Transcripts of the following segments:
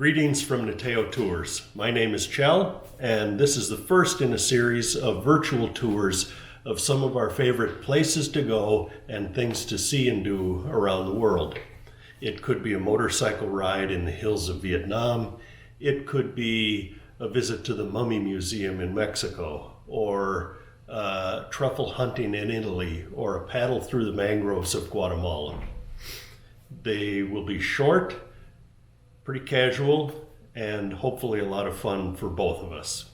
Greetings from Niteo Tours. My name is Kjell, and this is the first in a series of virtual tours of some of our favorite places to go and things to see and do around the world. It could be a motorcycle ride in the hills of Vietnam. It could be a visit to the Mummy Museum in Mexico, or truffle hunting in Italy, or a paddle through the mangroves of Guatemala. They will be short, pretty casual, and hopefully a lot of fun for both of us.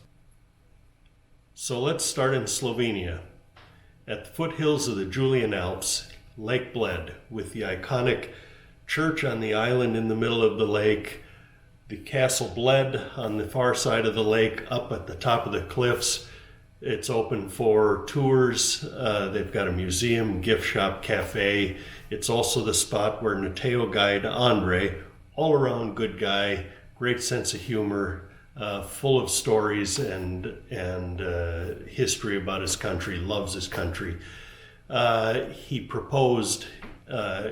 So let's start in Slovenia. At the foothills of the Julian Alps, Lake Bled, with the iconic church on the island in the middle of the lake, the Castle Bled on the far side of the lake up at the top of the cliffs. It's open for tours. They've got a museum, gift shop, cafe. It's also the spot where Niteo guide Andre, all around good guy, great sense of humor, full of stories and history about his country, loves his country. He proposed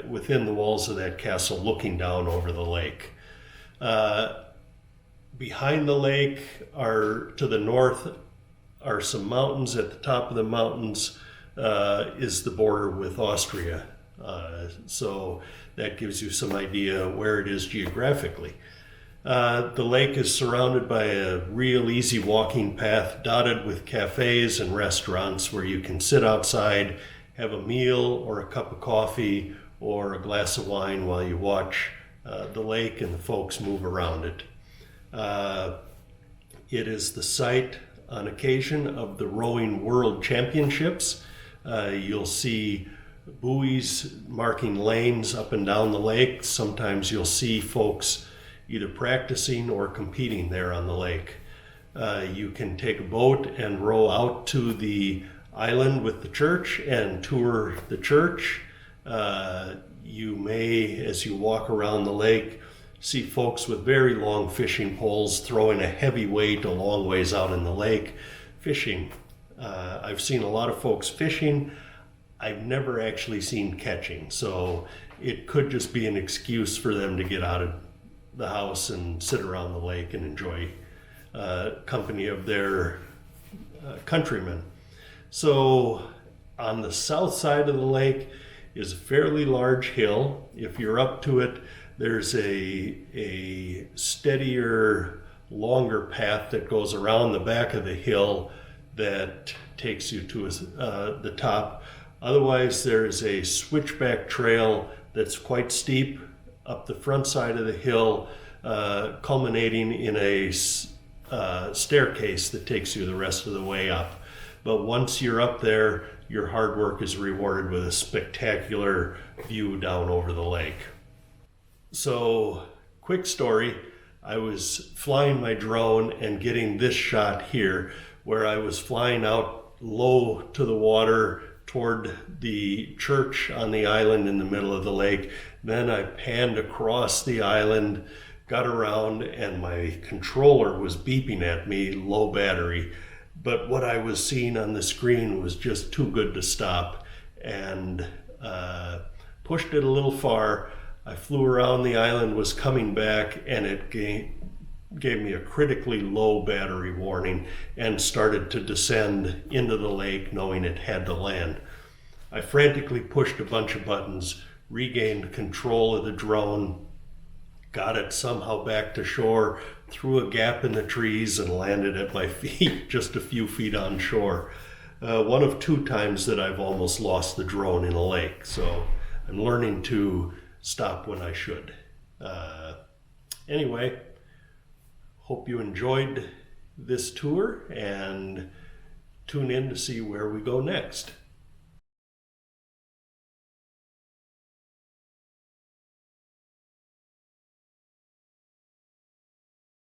within the walls of that castle, looking down over the lake. Behind the lake, to the north, are some mountains. At the top of the mountains is the border with Austria. So that gives you some idea where it is geographically. The lake is surrounded by a real easy walking path dotted with cafes and restaurants where you can sit outside, have a meal or a cup of coffee or a glass of wine while you watch the lake and the folks move around it. It is the site on occasion of the Rowing World Championships. You'll see buoys marking lanes up and down the lake. Sometimes you'll see folks either practicing or competing there on the lake. You can take a boat and row out to the island with the church and tour the church. You may, as you walk around the lake, see folks with very long fishing poles throwing a heavy weight a long ways out in the lake, fishing. I've seen a lot of folks fishing. I've never actually seen catching, so it could just be an excuse for them to get out of the house and sit around the lake and enjoy company of their countrymen. So on the south side of the lake is a fairly large hill. If you're up to it, there's a steadier, longer path that goes around the back of the hill that takes you to the top. Otherwise, there's a switchback trail that's quite steep up the front side of the hill, culminating in a staircase that takes you the rest of the way up. But once you're up there, your hard work is rewarded with a spectacular view down over the lake. So, quick story, I was flying my drone and getting this shot here, where I was flying out low to the water toward the church on the island in the middle of the lake. Then I panned across the island, got around, and my controller was beeping at me, low battery. But what I was seeing on the screen was just too good to stop, and pushed it a little far. I flew around the island, was coming back, and it gave me a critically low battery warning and started to descend into the lake, knowing it had to land. I frantically pushed a bunch of buttons, regained control of the drone, got it somehow back to shore, through a gap in the trees, and landed at my feet, just a few feet on shore. One of two times that I've almost lost the drone in a lake, so I'm learning to stop when I should. Anyway, hope you enjoyed this tour and tune in to see where we go next.